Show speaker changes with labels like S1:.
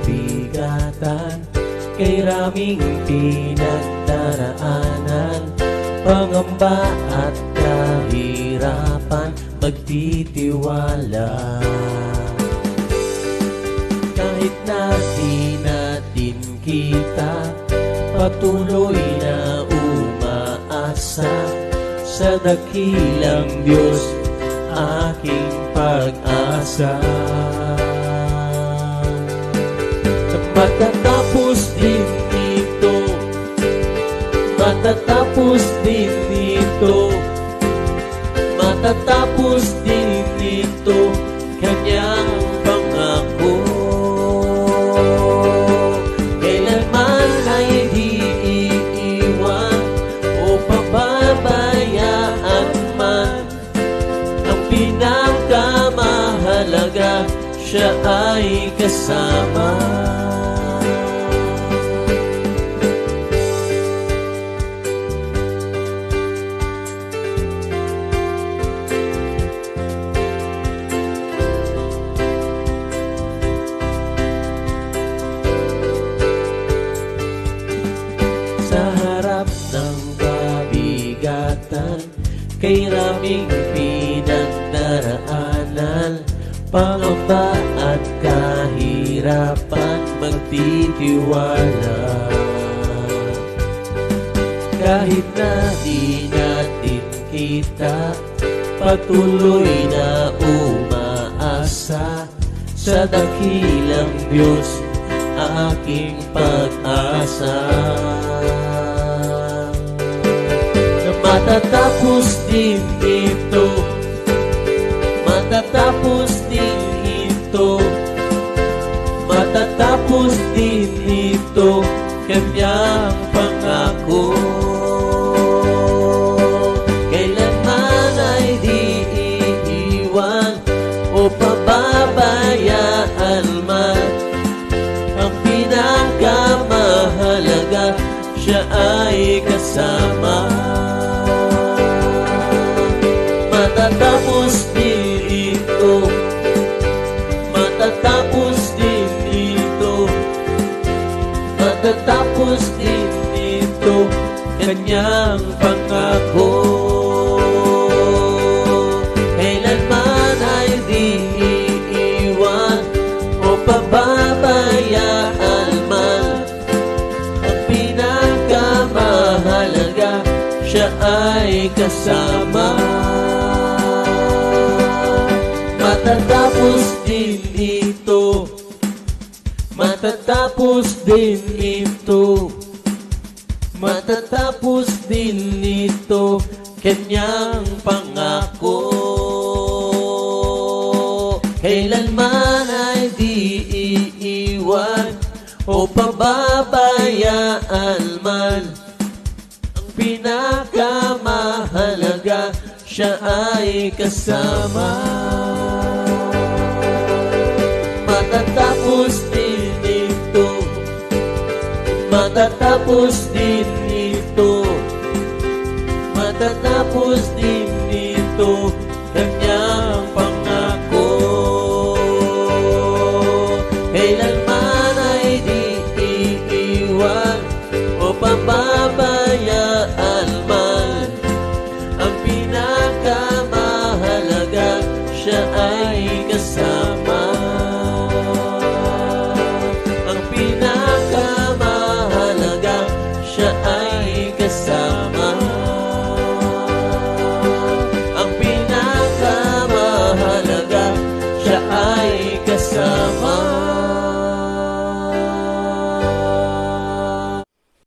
S1: kabigatan, kay raming pinagdaraanan, pangamba at kahirapan, magtitiwala. Kahit na di natin kita, patuloy na umaasa, sa dakilang Diyos aking pag-asa. Matatapos din ito, matatapos din ito, matatapos din ito, kanyang pangako. Kailanman ay di iiwan o pababayaan man, ang pinakamahalaga, siya ay kasama. Sa harap ng kabigatan, kay raming pinagdaraanan, pangamba at kahirapan, magtitiwala. Kahit na di natin kita, patuloy na umaasa, sa dakilang Diyos aking pag-asa. Na matatapos din ito, matatapos din ito, matatapos din ito, kanyang pangako. Kailanman ay di iiwan o pababayaan man, ang pinakamahalaga, siya ay kasama. Matatapos din ito, matatapos din ito, matatapos din ito, kanyang pangako. Kailanman ay di iiwan o pababayaan man, ang pinakamahalaga, siya ay kasama. Matatapos din ito, matatapos din ito, matatapos din ito, kanyang pangako. Kailanman ay di iiwan o pababayaan man, ang pinakamahalaga, siya ay kasama. Matatapos din ito, matatapos din ito, matatapos din ito, kanyang pangako. Kailanman ay di iiwan o pababayaan man, ang pinakamahalaga, siya ay kasama.